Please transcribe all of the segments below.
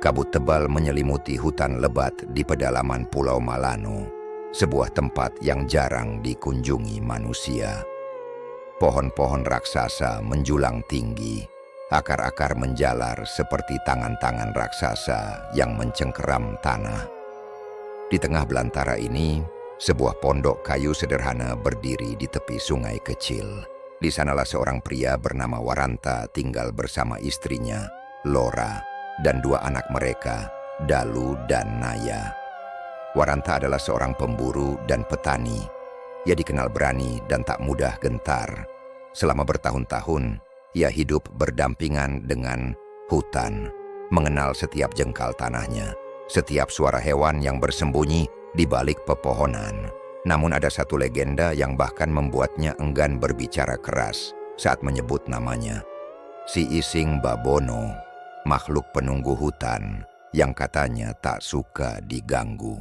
Kabut tebal menyelimuti hutan lebat di pedalaman Pulau Malano, sebuah tempat yang jarang dikunjungi manusia. Pohon-pohon raksasa menjulang tinggi, akar-akar menjalar seperti tangan-tangan raksasa yang mencengkeram tanah. Di tengah belantara ini, sebuah pondok kayu sederhana berdiri di tepi sungai kecil. Di sanalah seorang pria bernama Waranta tinggal bersama istrinya, Lora, dan dua anak mereka, Dalu dan Naya. Waranta adalah seorang pemburu dan petani. Ia dikenal berani dan tak mudah gentar. Selama bertahun-tahun, ia hidup berdampingan dengan hutan, mengenal setiap jengkal tanahnya, setiap suara hewan yang bersembunyi di balik pepohonan. Namun ada satu legenda yang bahkan membuatnya enggan berbicara keras saat menyebut namanya. Si Ising Babono, makhluk penunggu hutan yang katanya tak suka diganggu.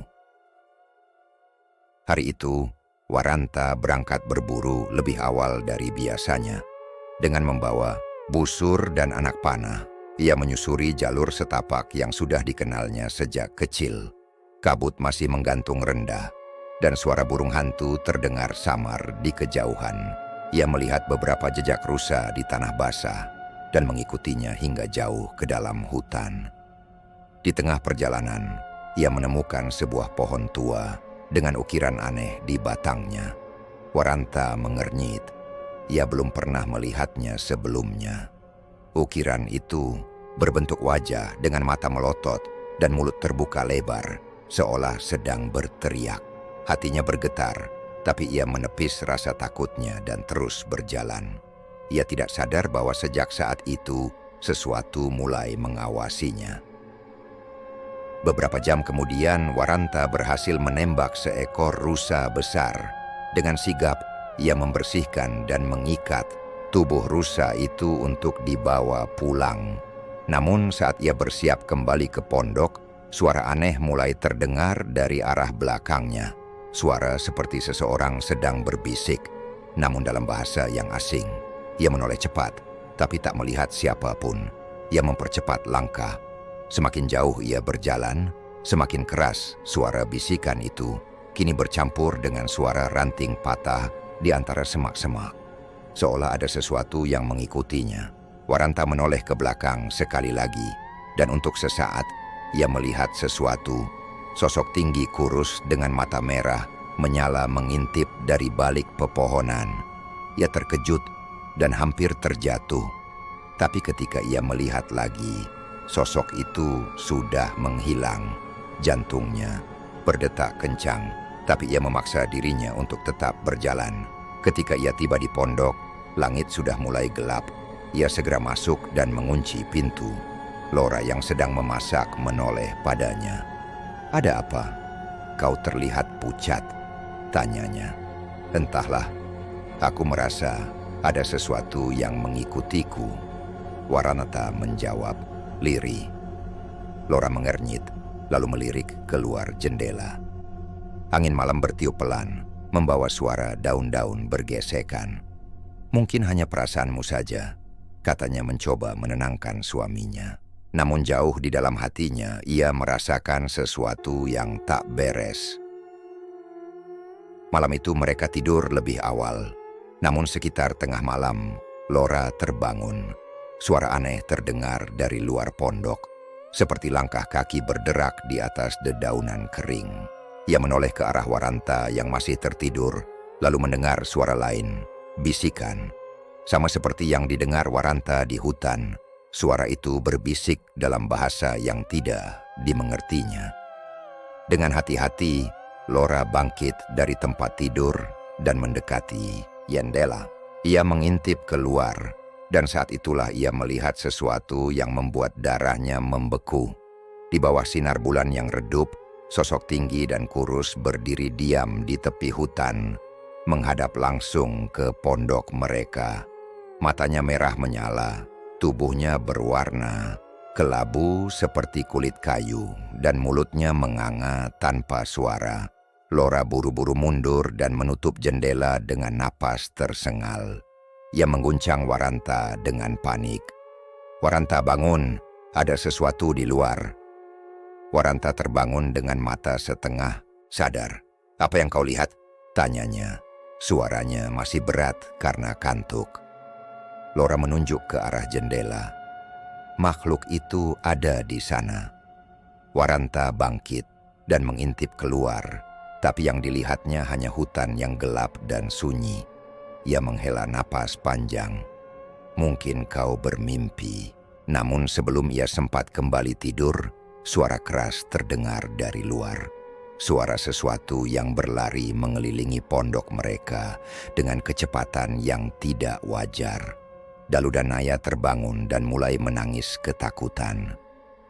Hari itu, Waranta berangkat berburu lebih awal dari biasanya. Dengan membawa busur dan anak panah, ia menyusuri jalur setapak yang sudah dikenalnya sejak kecil. Kabut masih menggantung rendah, dan suara burung hantu terdengar samar di kejauhan. Ia melihat beberapa jejak rusa di tanah basah dan mengikutinya hingga jauh ke dalam hutan. Di tengah perjalanan, ia menemukan sebuah pohon tua dengan ukiran aneh di batangnya. Waranta mengernyit. Ia belum pernah melihatnya sebelumnya. Ukiran itu berbentuk wajah dengan mata melotot dan mulut terbuka lebar, seolah sedang berteriak. Hatinya bergetar, tapi ia menepis rasa takutnya dan terus berjalan. Ia tidak sadar bahwa sejak saat itu, sesuatu mulai mengawasinya. Beberapa jam kemudian, Waranta berhasil menembak seekor rusa besar. Dengan sigap, ia membersihkan dan mengikat tubuh rusa itu untuk dibawa pulang. Namun saat ia bersiap kembali ke pondok, suara aneh mulai terdengar dari arah belakangnya. Suara seperti seseorang sedang berbisik, namun dalam bahasa yang asing. Ia menoleh cepat, tapi tak melihat siapapun. Ia mempercepat langkah. Semakin jauh ia berjalan, semakin keras suara bisikan itu. Kini bercampur dengan suara ranting patah di antara semak-semak. Seolah ada sesuatu yang mengikutinya. Waranta menoleh ke belakang sekali lagi, dan untuk sesaat ia melihat sesuatu. Sosok tinggi kurus dengan mata merah menyala mengintip dari balik pepohonan. Ia terkejut dan hampir terjatuh. Tapi ketika ia melihat lagi, sosok itu sudah menghilang. Jantungnya berdetak kencang, tapi ia memaksa dirinya untuk tetap berjalan. Ketika ia tiba di pondok, langit sudah mulai gelap. Ia segera masuk dan mengunci pintu. Lora yang sedang memasak menoleh padanya. "Ada apa? Kau terlihat pucat," tanyanya. "Entahlah, aku merasa ada sesuatu yang mengikutiku," Waranta menjawab, lirih. Lora mengernyit, lalu melirik keluar jendela. Angin malam bertiup pelan, membawa suara daun-daun bergesekan. "Mungkin hanya perasaanmu saja," katanya mencoba menenangkan suaminya. Namun jauh di dalam hatinya, ia merasakan sesuatu yang tak beres. Malam itu mereka tidur lebih awal. Namun sekitar tengah malam, Lora terbangun. Suara aneh terdengar dari luar pondok, seperti langkah kaki berderak di atas dedaunan kering. Ia menoleh ke arah Waranta yang masih tertidur, lalu mendengar suara lain, bisikan. Sama seperti yang didengar Waranta di hutan. Suara itu berbisik dalam bahasa yang tidak dimengertinya. Dengan hati-hati, Lora bangkit dari tempat tidur dan mendekati jendela. Ia mengintip keluar, dan saat itulah ia melihat sesuatu yang membuat darahnya membeku. Di bawah sinar bulan yang redup, sosok tinggi dan kurus berdiri diam di tepi hutan, menghadap langsung ke pondok mereka. Matanya merah menyala. Tubuhnya berwarna kelabu seperti kulit kayu dan mulutnya menganga tanpa suara. Lora buru-buru mundur dan menutup jendela dengan napas tersengal. Ia mengguncang Waranta dengan panik. "Waranta, bangun, ada sesuatu di luar," Waranta terbangun dengan mata setengah sadar. "Apa yang kau lihat?" tanyanya. Suaranya masih berat karena kantuk. Laura menunjuk ke arah jendela. Makhluk itu ada di sana. Waranta bangkit dan mengintip keluar, tapi yang dilihatnya hanya hutan yang gelap dan sunyi. Ia menghela napas panjang. "Mungkin kau bermimpi." Namun sebelum ia sempat kembali tidur, suara keras terdengar dari luar. Suara sesuatu yang berlari mengelilingi pondok mereka dengan kecepatan yang tidak wajar. Dalu dan Naya terbangun dan mulai menangis ketakutan.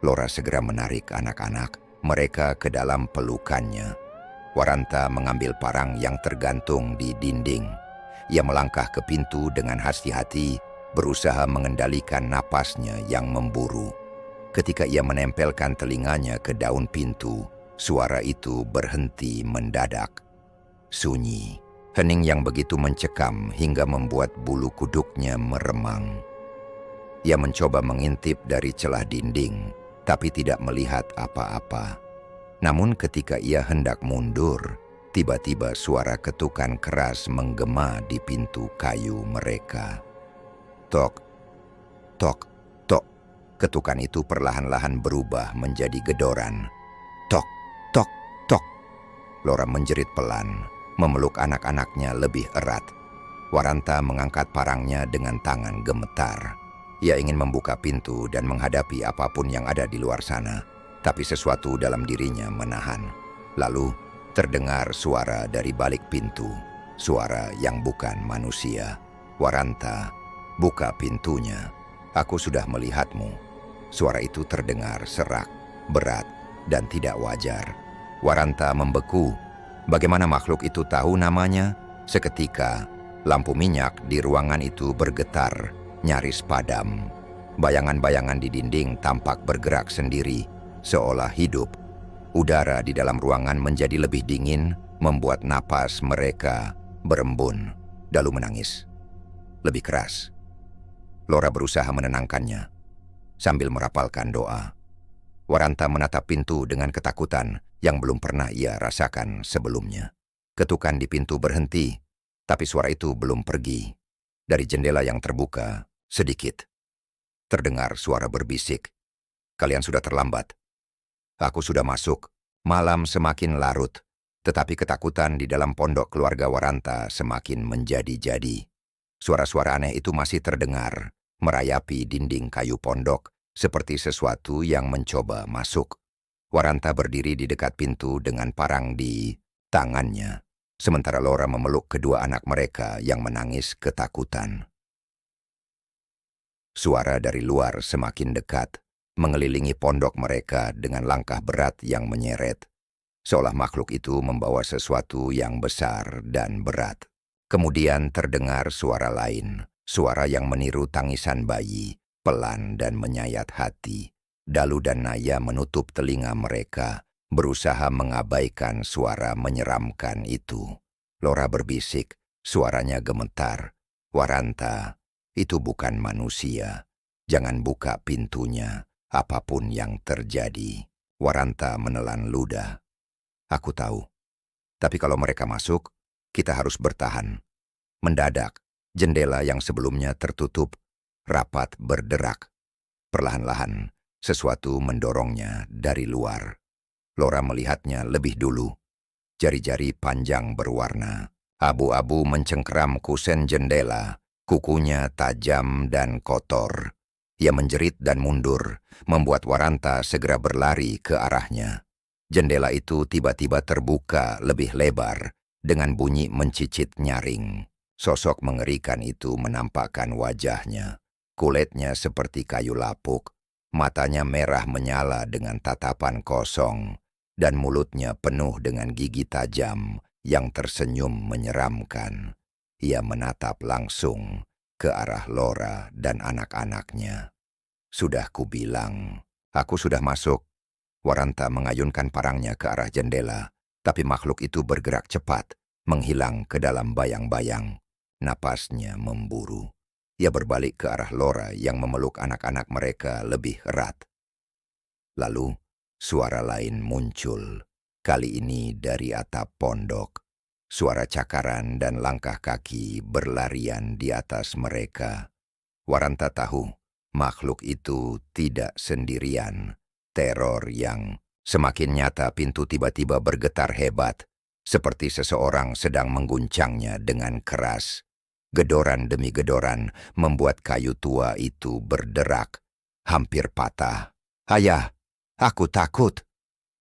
Laura segera menarik anak-anak mereka ke dalam pelukannya. Waranta mengambil parang yang tergantung di dinding. Ia melangkah ke pintu dengan hati-hati, berusaha mengendalikan napasnya yang memburu. Ketika ia menempelkan telinganya ke daun pintu, suara itu berhenti mendadak. Sunyi, hening yang begitu mencekam hingga membuat bulu kuduknya meremang. Ia mencoba mengintip dari celah dinding, tapi tidak melihat apa-apa. Namun ketika ia hendak mundur, tiba-tiba suara ketukan keras menggema di pintu kayu mereka. Tok, tok, tok. Ketukan itu perlahan-lahan berubah menjadi gedoran. Tok, tok, tok. Laura menjerit pelan, memeluk anak-anaknya lebih erat. Waranta mengangkat parangnya dengan tangan gemetar. Ia ingin membuka pintu dan menghadapi apapun yang ada di luar sana, tapi sesuatu dalam dirinya menahan. Lalu terdengar suara dari balik pintu, suara yang bukan manusia. "Waranta, buka pintunya. Aku sudah melihatmu." Suara itu terdengar serak, berat, dan tidak wajar. Waranta membeku. Bagaimana makhluk itu tahu namanya? Seketika, lampu minyak di ruangan itu bergetar, nyaris padam. Bayangan-bayangan di dinding tampak bergerak sendiri, seolah hidup. Udara di dalam ruangan menjadi lebih dingin, membuat napas mereka berembun. Dalu menangis lebih keras. Laura berusaha menenangkannya sambil merapalkan doa. Waranta menatap pintu dengan ketakutan yang belum pernah ia rasakan sebelumnya. Ketukan di pintu berhenti, tapi suara itu belum pergi. Dari jendela yang terbuka, sedikit terdengar suara berbisik. "Kalian sudah terlambat. Aku sudah masuk." Malam semakin larut, tetapi ketakutan di dalam pondok keluarga Waranta semakin menjadi-jadi. Suara-suara aneh itu masih terdengar, merayapi dinding kayu pondok, seperti sesuatu yang mencoba masuk. Waranta berdiri di dekat pintu dengan parang di tangannya, sementara Laura memeluk kedua anak mereka yang menangis ketakutan. Suara dari luar semakin dekat, mengelilingi pondok mereka dengan langkah berat yang menyeret, seolah makhluk itu membawa sesuatu yang besar dan berat. Kemudian terdengar suara lain, suara yang meniru tangisan bayi, pelan dan menyayat hati. Dalu dan Naya menutup telinga mereka, berusaha mengabaikan suara menyeramkan itu. Laura berbisik, suaranya gemetar. "Waranta, itu bukan manusia. Jangan buka pintunya, apapun yang terjadi." Waranta menelan ludah. "Aku tahu, tapi kalau mereka masuk, kita harus bertahan." Mendadak, jendela yang sebelumnya tertutup rapat berderak. Perlahan-lahan, sesuatu mendorongnya dari luar. Laura melihatnya lebih dulu. Jari-jari panjang berwarna abu-abu mencengkeram kusen jendela, kukunya tajam dan kotor. Ia menjerit dan mundur, membuat Waranta segera berlari ke arahnya. Jendela itu tiba-tiba terbuka lebih lebar, dengan bunyi mencicit nyaring. Sosok mengerikan itu menampakkan wajahnya. Kulitnya seperti kayu lapuk, matanya merah menyala dengan tatapan kosong, dan mulutnya penuh dengan gigi tajam yang tersenyum menyeramkan. Ia menatap langsung ke arah Laura dan anak-anaknya. "Sudah kubilang, aku sudah masuk." Waranta mengayunkan parangnya ke arah jendela, tapi makhluk itu bergerak cepat, menghilang ke dalam bayang-bayang. Napasnya memburu. Ia berbalik ke arah Laura yang memeluk anak-anak mereka lebih erat. Lalu, suara lain muncul. Kali ini dari atap pondok. Suara cakaran dan langkah kaki berlarian di atas mereka. Waranta tahu makhluk itu tidak sendirian. Teror yang semakin nyata, pintu tiba-tiba bergetar hebat, seperti seseorang sedang mengguncangnya dengan keras. Gedoran demi gedoran membuat kayu tua itu berderak, hampir patah. "Ayah, aku takut."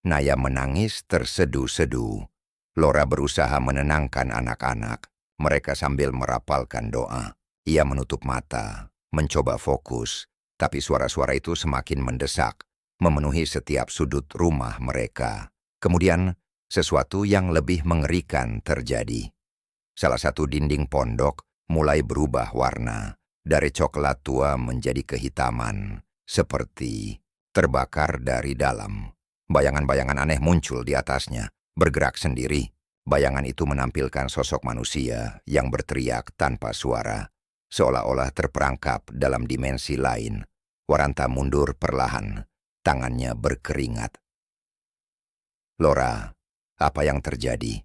Naya menangis tersedu-sedu. Laura berusaha menenangkan anak-anak. Mereka sambil merapalkan doa. Ia menutup mata, mencoba fokus, tapi suara-suara itu semakin mendesak, memenuhi setiap sudut rumah mereka. Kemudian, sesuatu yang lebih mengerikan terjadi. Salah satu dinding pondok mulai berubah warna, dari coklat tua menjadi kehitaman, seperti terbakar dari dalam. Bayangan-bayangan aneh muncul di atasnya, bergerak sendiri. Bayangan itu menampilkan sosok manusia yang berteriak tanpa suara, seolah-olah terperangkap dalam dimensi lain. Waranta mundur perlahan, tangannya berkeringat. "Laura, apa yang terjadi?"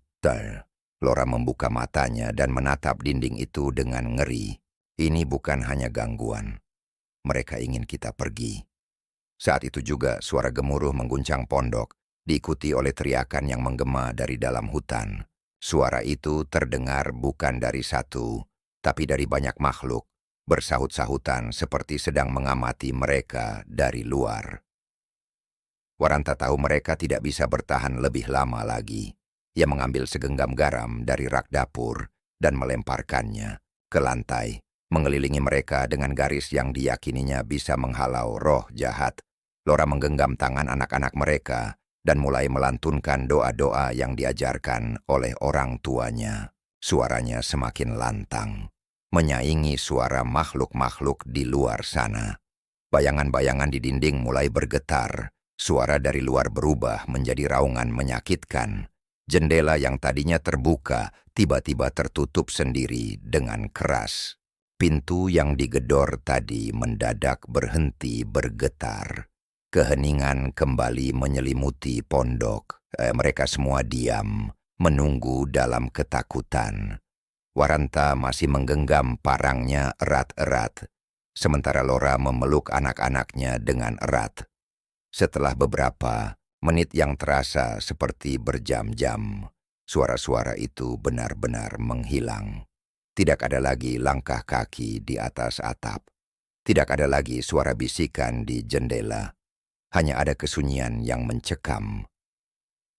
Laura membuka matanya dan menatap dinding itu dengan ngeri. "Ini bukan hanya gangguan. Mereka ingin kita pergi." Saat itu juga suara gemuruh mengguncang pondok, diikuti oleh teriakan yang menggema dari dalam hutan. Suara itu terdengar bukan dari satu, tapi dari banyak makhluk, bersahut-sahutan seperti sedang mengamati mereka dari luar. Waranta tahu mereka tidak bisa bertahan lebih lama lagi. Ia mengambil segenggam garam dari rak dapur dan melemparkannya ke lantai, mengelilingi mereka dengan garis yang diyakininya bisa menghalau roh jahat. Laura menggenggam tangan anak-anak mereka dan mulai melantunkan doa-doa yang diajarkan oleh orang tuanya. Suaranya semakin lantang, menyaingi suara makhluk-makhluk di luar sana. Bayangan-bayangan di dinding mulai bergetar. Suara dari luar berubah menjadi raungan menyakitkan. Jendela yang tadinya terbuka tiba-tiba tertutup sendiri dengan keras. Pintu yang digedor tadi mendadak berhenti bergetar. Keheningan kembali menyelimuti pondok. Mereka semua diam, menunggu dalam ketakutan. Waranta masih menggenggam parangnya erat-erat, sementara Laura memeluk anak-anaknya dengan erat. Setelah beberapa menit yang terasa seperti berjam-jam, suara-suara itu benar-benar menghilang. Tidak ada lagi langkah kaki di atas atap. Tidak ada lagi suara bisikan di jendela. Hanya ada kesunyian yang mencekam.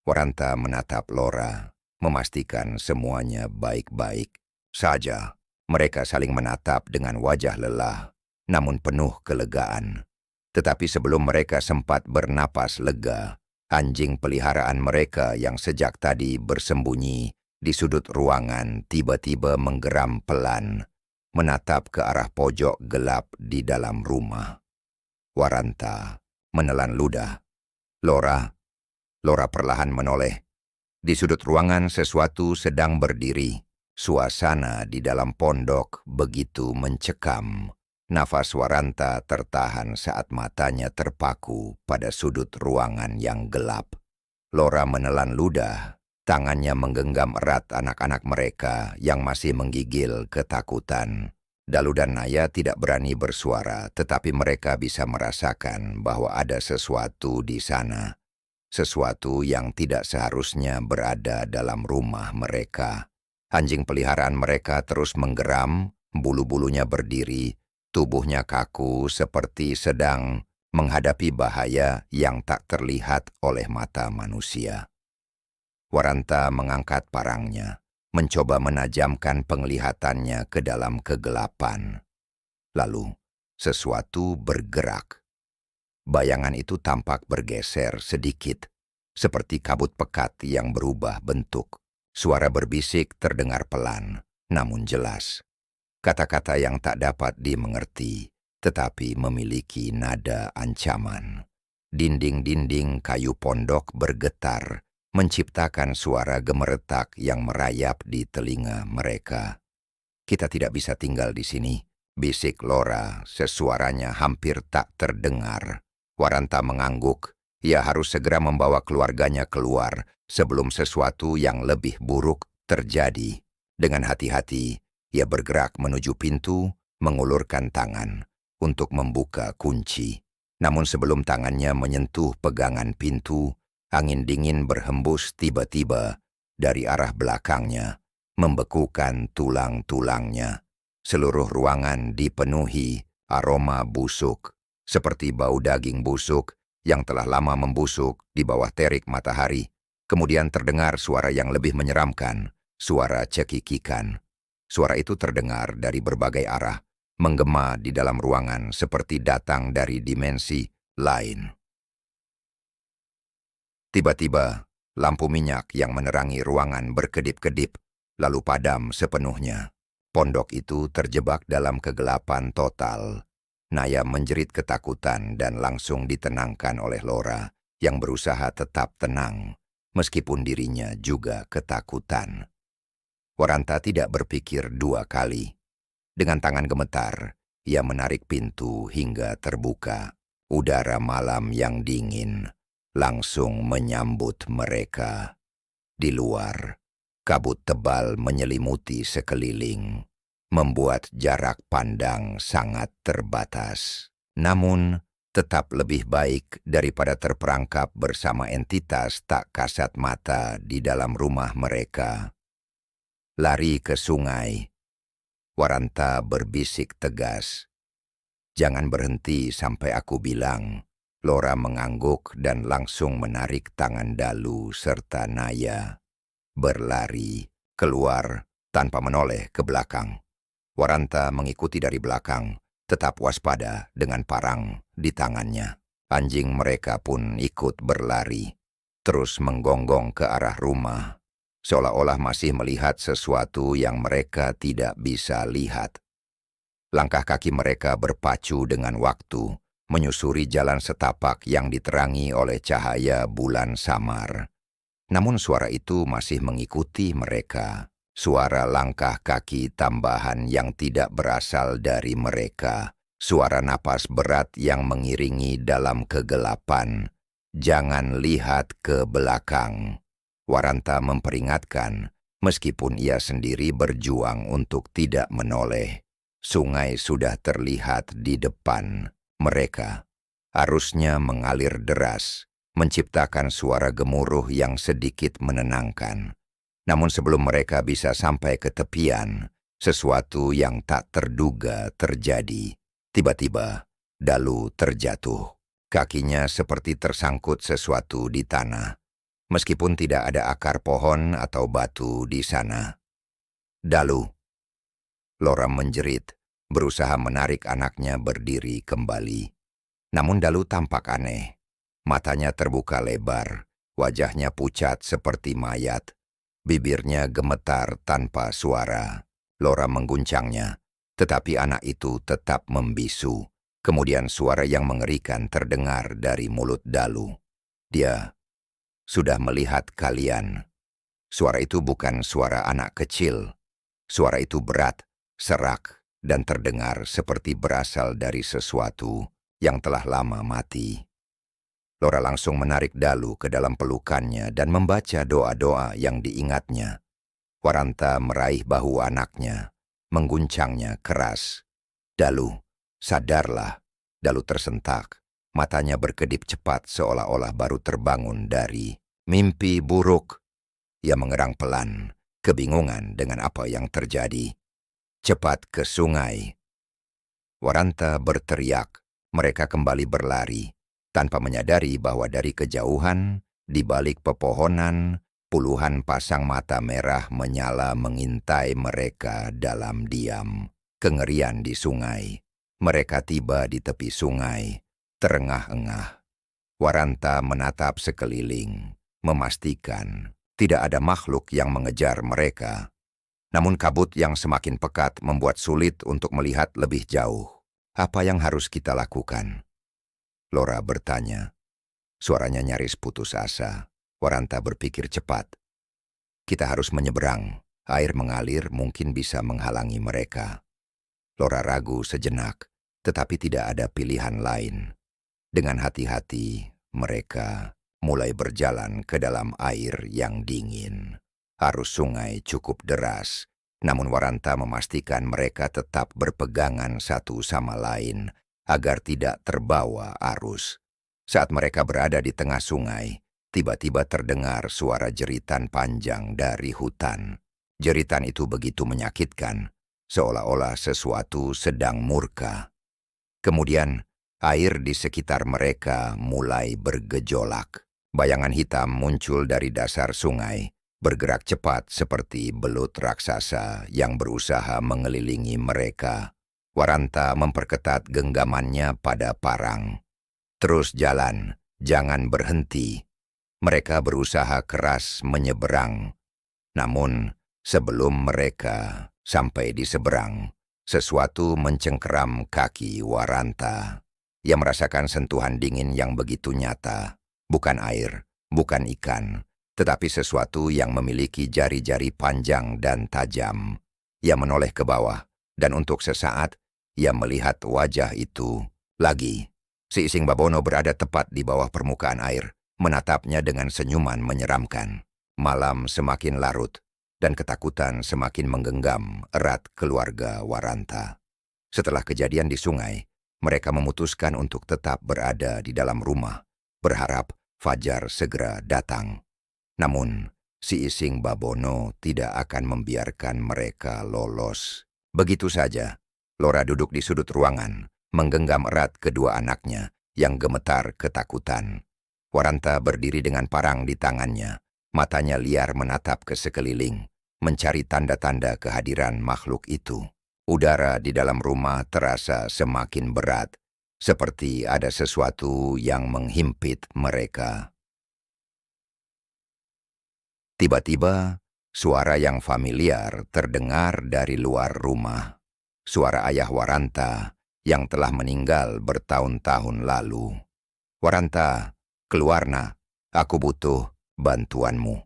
Waranta menatap Laura, memastikan semuanya baik-baik saja. Mereka saling menatap dengan wajah lelah, namun penuh kelegaan. Tetapi sebelum mereka sempat bernapas lega, anjing peliharaan mereka yang sejak tadi bersembunyi di sudut ruangan tiba-tiba menggeram pelan, menatap ke arah pojok gelap di dalam rumah. Waranta menelan ludah. Laura perlahan menoleh. Di sudut ruangan sesuatu sedang berdiri. Suasana di dalam pondok begitu mencekam. Nafas Waranta tertahan saat matanya terpaku pada sudut ruangan yang gelap. Laura menelan ludah, tangannya menggenggam erat anak-anak mereka yang masih menggigil ketakutan. Dalu dan Naya tidak berani bersuara, tetapi mereka bisa merasakan bahwa ada sesuatu di sana. Sesuatu yang tidak seharusnya berada dalam rumah mereka. Anjing peliharaan mereka terus menggeram, bulu-bulunya berdiri, tubuhnya kaku seperti sedang menghadapi bahaya yang tak terlihat oleh mata manusia. Waranta mengangkat parangnya, mencoba menajamkan penglihatannya ke dalam kegelapan. Lalu, sesuatu bergerak. Bayangan itu tampak bergeser sedikit, seperti kabut pekat yang berubah bentuk. Suara berbisik terdengar pelan, namun jelas. Kata-kata yang tak dapat dimengerti, tetapi memiliki nada ancaman. Dinding-dinding kayu pondok bergetar, menciptakan suara gemeretak yang merayap di telinga mereka. "Kita tidak bisa tinggal di sini," bisik Laura, sesuaranya hampir tak terdengar. Waranta mengangguk, Ia harus segera membawa keluarganya keluar sebelum sesuatu yang lebih buruk terjadi. Dengan hati-hati, ia bergerak menuju pintu, mengulurkan tangan untuk membuka kunci. Namun sebelum tangannya menyentuh pegangan pintu, angin dingin berhembus tiba-tiba dari arah belakangnya, membekukan tulang-tulangnya. Seluruh ruangan dipenuhi aroma busuk, seperti bau daging busuk yang telah lama membusuk di bawah terik matahari. Kemudian terdengar suara yang lebih menyeramkan, suara cekikikan. Suara itu terdengar dari berbagai arah, menggema di dalam ruangan seperti datang dari dimensi lain. Tiba-tiba, lampu minyak yang menerangi ruangan berkedip-kedip, lalu padam sepenuhnya. Pondok itu terjebak dalam kegelapan total. Naya menjerit ketakutan dan langsung ditenangkan oleh Laura yang berusaha tetap tenang, meskipun dirinya juga ketakutan. Waranta tidak berpikir dua kali. Dengan tangan gemetar, ia menarik pintu hingga terbuka. Udara malam yang dingin langsung menyambut mereka. Di luar, kabut tebal menyelimuti sekeliling, membuat jarak pandang sangat terbatas. Namun, tetap lebih baik daripada terperangkap bersama entitas tak kasat mata di dalam rumah mereka. Lari ke sungai. Waranta berbisik tegas. "Jangan berhenti sampai aku bilang." Laura mengangguk dan langsung menarik tangan Dalu serta Naya. Berlari keluar tanpa menoleh ke belakang. Waranta mengikuti dari belakang, tetap waspada dengan parang di tangannya. Anjing mereka pun ikut berlari, terus menggonggong ke arah rumah, seolah-olah masih melihat sesuatu yang mereka tidak bisa lihat. Langkah kaki mereka berpacu dengan waktu, menyusuri jalan setapak yang diterangi oleh cahaya bulan samar. Namun suara itu masih mengikuti mereka. Suara langkah kaki tambahan yang tidak berasal dari mereka. Suara napas berat yang mengiringi dalam kegelapan. Jangan lihat ke belakang. Waranta memperingatkan, meskipun ia sendiri berjuang untuk tidak menoleh. Sungai sudah terlihat di depan mereka. Arusnya mengalir deras, menciptakan suara gemuruh yang sedikit menenangkan. Namun sebelum mereka bisa sampai ke tepian, sesuatu yang tak terduga terjadi. Tiba-tiba, Dalu terjatuh. Kakinya seperti tersangkut sesuatu di tanah, meskipun tidak ada akar pohon atau batu di sana. "Dalu!" Laura menjerit, berusaha menarik anaknya berdiri kembali. Namun Dalu tampak aneh. Matanya terbuka lebar, wajahnya pucat seperti mayat. Bibirnya gemetar tanpa suara. Laura mengguncangnya, tetapi anak itu tetap membisu. Kemudian suara yang mengerikan terdengar dari mulut Dalu. "Dia sudah melihat kalian." Suara itu bukan suara anak kecil. Suara itu berat, serak, dan terdengar seperti berasal dari sesuatu yang telah lama mati. Laura langsung menarik Dalu ke dalam pelukannya dan membaca doa-doa yang diingatnya. Waranta meraih bahu anaknya, mengguncangnya keras. "Dalu, sadarlah." Dalu tersentak, matanya berkedip cepat seolah-olah baru terbangun dari mimpi buruk. Ia mengerang pelan, kebingungan dengan apa yang terjadi. "Cepat ke sungai." Waranta berteriak. Mereka kembali berlari, tanpa menyadari bahwa dari kejauhan, di balik pepohonan, puluhan pasang mata merah menyala mengintai mereka dalam diam. Kengerian di sungai. Mereka tiba di tepi sungai, terengah-engah. Waranta menatap sekeliling, memastikan tidak ada makhluk yang mengejar mereka. Namun kabut yang semakin pekat membuat sulit untuk melihat lebih jauh. "Apa yang harus kita lakukan?" Laura bertanya. Suaranya nyaris putus asa. Waranta berpikir cepat. "Kita harus menyeberang. Air mengalir mungkin bisa menghalangi mereka." Laura ragu sejenak, tetapi tidak ada pilihan lain. Dengan hati-hati, mereka mulai berjalan ke dalam air yang dingin. Arus sungai cukup deras, namun Waranta memastikan mereka tetap berpegangan satu sama lain agar tidak terbawa arus. Saat mereka berada di tengah sungai, tiba-tiba terdengar suara jeritan panjang dari hutan. Jeritan itu begitu menyakitkan, seolah-olah sesuatu sedang murka. Kemudian, air di sekitar mereka mulai bergejolak. Bayangan hitam muncul dari dasar sungai, bergerak cepat seperti belut raksasa yang berusaha mengelilingi mereka. Waranta memperketat genggamannya pada parang. Terus jalan, jangan berhenti. Mereka berusaha keras menyeberang. Namun, sebelum mereka sampai di seberang, sesuatu mencengkeram kaki Waranta. Ia merasakan sentuhan dingin yang begitu nyata. Bukan air, bukan ikan, tetapi sesuatu yang memiliki jari-jari panjang dan tajam. Ia menoleh ke bawah, dan untuk sesaat, ia melihat wajah itu lagi. Si Ising Babono berada tepat di bawah permukaan air, menatapnya dengan senyuman menyeramkan. Malam semakin larut, dan ketakutan semakin menggenggam erat keluarga Waranta. Setelah kejadian di sungai, mereka memutuskan untuk tetap berada di dalam rumah, berharap fajar segera datang. Namun, si Ising Babono tidak akan membiarkan mereka lolos. Begitu saja, Lora duduk di sudut ruangan, menggenggam erat kedua anaknya yang gemetar ketakutan. Waranta berdiri dengan parang di tangannya, matanya liar menatap ke sekeliling, mencari tanda-tanda kehadiran makhluk itu. Udara di dalam rumah terasa semakin berat, seperti ada sesuatu yang menghimpit mereka. Tiba-tiba, suara yang familiar terdengar dari luar rumah. Suara ayah Waranta yang telah meninggal bertahun-tahun lalu. "Waranta, keluar nak, aku butuh bantuanmu."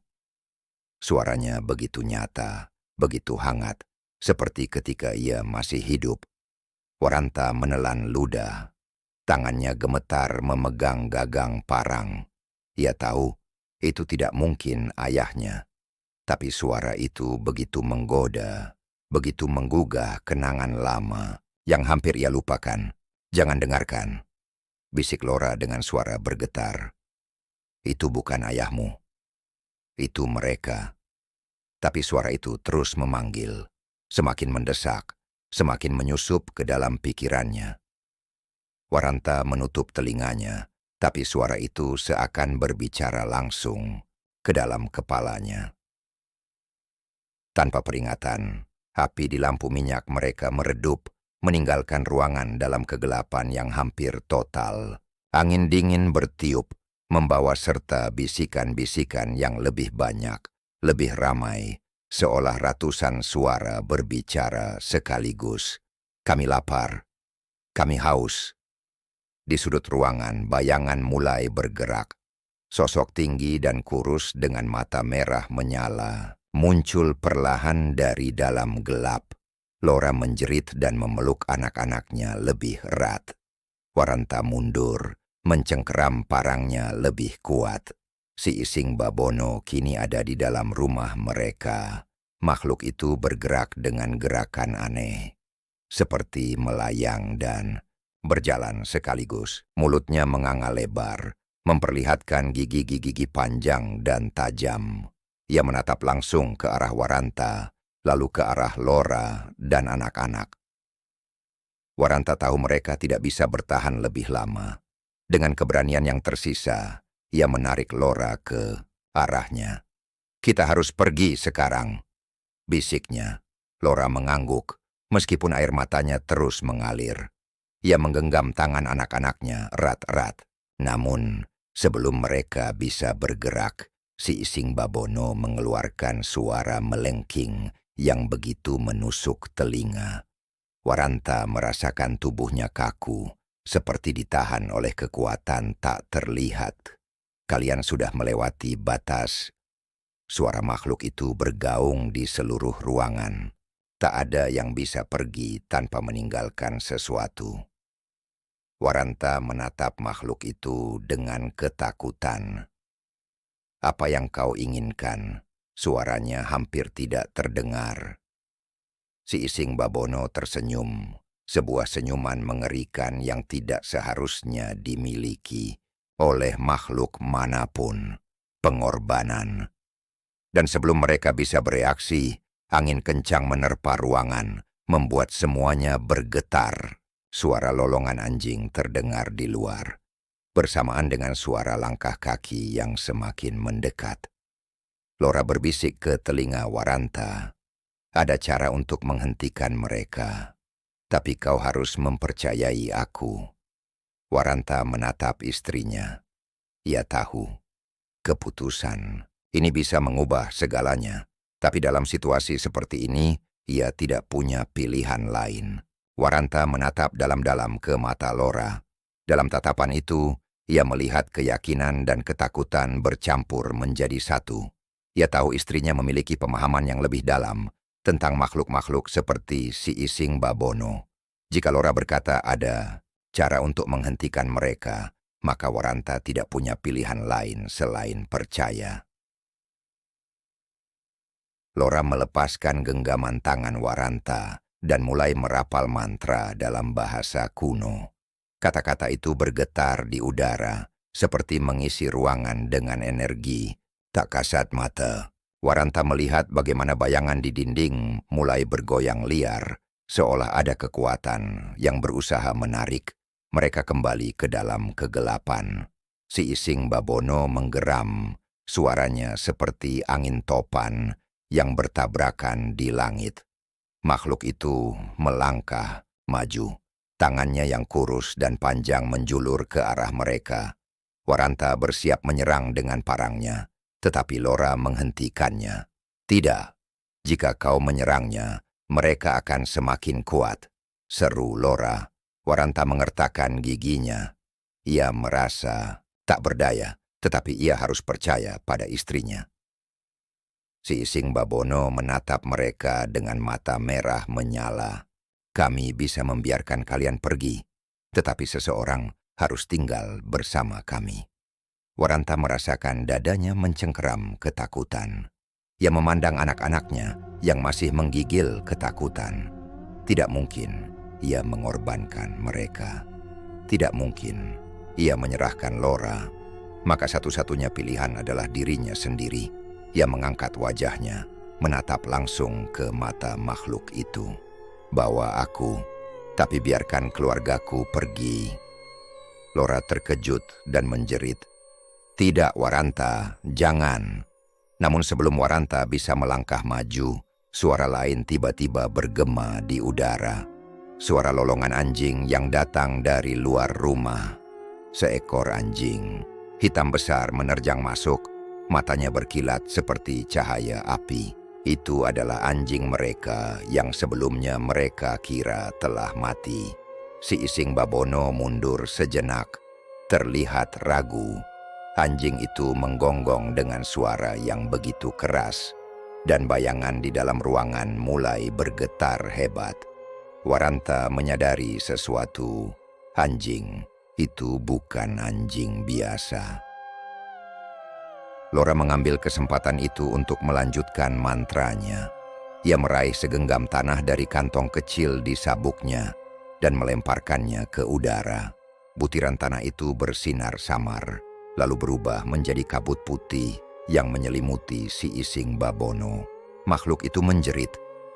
Suaranya begitu nyata, begitu hangat, seperti ketika ia masih hidup. Waranta menelan ludah. Tangannya gemetar memegang gagang parang. Ia tahu itu tidak mungkin ayahnya. Tapi suara itu begitu menggoda, begitu menggugah kenangan lama yang hampir ia lupakan. "Jangan dengarkan," bisik Lora dengan suara bergetar. "Itu bukan ayahmu. Itu mereka." Tapi suara itu terus memanggil, semakin mendesak, semakin menyusup ke dalam pikirannya. Waranta menutup telinganya, tapi suara itu seakan berbicara langsung ke dalam kepalanya. Tanpa peringatan, api di lampu minyak mereka meredup, meninggalkan ruangan dalam kegelapan yang hampir total. Angin dingin bertiup, membawa serta bisikan-bisikan yang lebih banyak, lebih ramai, seolah ratusan suara berbicara sekaligus. "Kami lapar, kami haus." Di sudut ruangan, bayangan mulai bergerak. Sosok tinggi dan kurus dengan mata merah menyala muncul perlahan dari dalam gelap. Lora menjerit dan memeluk anak-anaknya lebih erat. Waranta mundur, mencengkeram parangnya lebih kuat. Si Ising Babono kini ada di dalam rumah mereka. Makhluk itu bergerak dengan gerakan aneh, seperti melayang dan berjalan sekaligus. Mulutnya menganga lebar, memperlihatkan gigi-gigi panjang dan tajam. Ia menatap langsung ke arah Waranta, lalu ke arah Lora dan anak-anak. Waranta tahu mereka tidak bisa bertahan lebih lama. Dengan keberanian yang tersisa, ia menarik Lora ke arahnya. "Kita harus pergi sekarang," bisiknya. Lora mengangguk, meskipun air matanya terus mengalir. Ia menggenggam tangan anak-anaknya erat-erat. Namun, sebelum mereka bisa bergerak, si Ising Babono mengeluarkan suara melengking yang begitu menusuk telinga. Waranta merasakan tubuhnya kaku, seperti ditahan oleh kekuatan tak terlihat. "Kalian sudah melewati batas." Suara makhluk itu bergaung di seluruh ruangan. Tak ada yang bisa pergi tanpa meninggalkan sesuatu. Waranta menatap makhluk itu dengan ketakutan. "Apa yang kau inginkan?" Suaranya hampir tidak terdengar. Si Ising Babono tersenyum, sebuah senyuman mengerikan yang tidak seharusnya dimiliki oleh makhluk manapun. Pengorbanan. Dan sebelum mereka bisa bereaksi, angin kencang menerpa ruangan, membuat semuanya bergetar. Suara lolongan anjing terdengar di luar, bersamaan dengan suara langkah kaki yang semakin mendekat. Lora berbisik ke telinga Waranta, "Ada cara untuk menghentikan mereka, tapi kau harus mempercayai aku." Waranta menatap istrinya. Ia tahu, keputusan ini bisa mengubah segalanya, tapi dalam situasi seperti ini, ia tidak punya pilihan lain. Waranta menatap dalam-dalam ke mata Lora. Dalam tatapan itu, ia melihat keyakinan dan ketakutan bercampur menjadi satu. Ia tahu istrinya memiliki pemahaman yang lebih dalam tentang makhluk-makhluk seperti si Ising Babono. Jika Lora berkata ada cara untuk menghentikan mereka, maka Waranta tidak punya pilihan lain selain percaya. Lora melepaskan genggaman tangan Waranta dan mulai merapal mantra dalam bahasa kuno. Kata-kata itu bergetar di udara, seperti mengisi ruangan dengan energi. Tak kasat mata, Waranta melihat bagaimana bayangan di dinding mulai bergoyang liar, seolah ada kekuatan yang berusaha menarik mereka kembali ke dalam kegelapan. Si Ising Babono menggeram, suaranya seperti angin topan yang bertabrakan di langit. Makhluk itu melangkah maju, tangannya yang kurus dan panjang menjulur ke arah mereka. Waranta bersiap menyerang dengan parangnya, tetapi Lora menghentikannya. "Tidak, jika kau menyerangnya, mereka akan semakin kuat," seru Lora. Waranta mengertakkan giginya. Ia merasa tak berdaya, tetapi ia harus percaya pada istrinya. Si Ising Babono menatap mereka dengan mata merah menyala. "Kami bisa membiarkan kalian pergi, tetapi seseorang harus tinggal bersama kami." Waranta merasakan dadanya mencengkeram ketakutan. Ia memandang anak-anaknya yang masih menggigil ketakutan. Tidak mungkin ia mengorbankan mereka. Tidak mungkin ia menyerahkan Lora. Maka satu-satunya pilihan adalah dirinya sendiri. Ia mengangkat wajahnya, menatap langsung ke mata makhluk itu. "Bawa aku, tapi biarkan keluargaku pergi." Lora terkejut dan menjerit, "Tidak, Waranta, jangan." Namun sebelum Waranta bisa melangkah maju, suara lain tiba-tiba bergema di udara. Suara lolongan anjing yang datang dari luar rumah. Seekor anjing hitam besar menerjang masuk, matanya berkilat seperti cahaya api. Itu adalah anjing mereka yang sebelumnya mereka kira telah mati. Si Ising Babono mundur sejenak, terlihat ragu. Anjing itu menggonggong dengan suara yang begitu keras, dan bayangan di dalam ruangan mulai bergetar hebat. Waranta menyadari sesuatu. Anjing itu bukan anjing biasa. Lora mengambil kesempatan itu untuk melanjutkan mantranya. Ia meraih segenggam tanah dari kantong kecil di sabuknya dan melemparkannya ke udara. Butiran tanah itu bersinar samar, lalu berubah menjadi kabut putih yang menyelimuti si Ising Babono. Makhluk itu menjerit.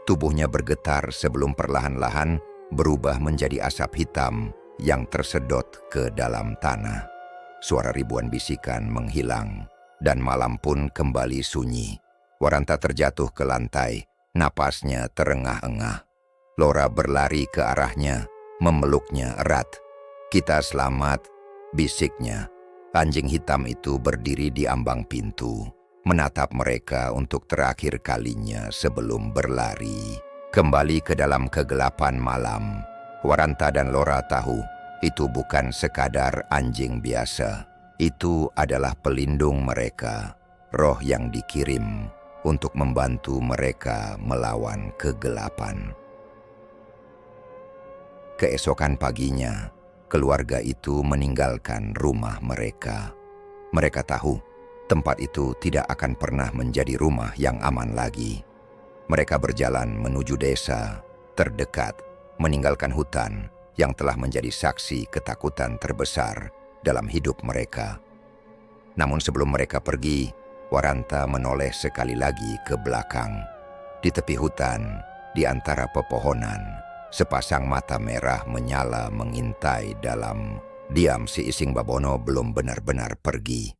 Tubuhnya bergetar sebelum perlahan-lahan berubah menjadi asap hitam yang tersedot ke dalam tanah. Suara ribuan bisikan menghilang, dan malam pun kembali sunyi. Waranta terjatuh ke lantai, napasnya terengah-engah. Lora berlari ke arahnya, memeluknya erat. "Kita selamat," bisiknya. Anjing hitam itu berdiri di ambang pintu, menatap mereka untuk terakhir kalinya sebelum berlari. Kembali ke dalam kegelapan malam, Waranta dan Lora tahu itu bukan sekadar anjing biasa. Itu adalah pelindung mereka, roh yang dikirim untuk membantu mereka melawan kegelapan. Keesokan paginya, keluarga itu meninggalkan rumah mereka. Mereka tahu tempat itu tidak akan pernah menjadi rumah yang aman lagi. Mereka berjalan menuju desa terdekat, meninggalkan hutan yang telah menjadi saksi ketakutan terbesar dalam hidup mereka. Namun sebelum mereka pergi, Waranta menoleh sekali lagi ke belakang. Di tepi hutan, di antara pepohonan, sepasang mata merah menyala mengintai dalam. Diam, si Ising Babono belum benar-benar pergi.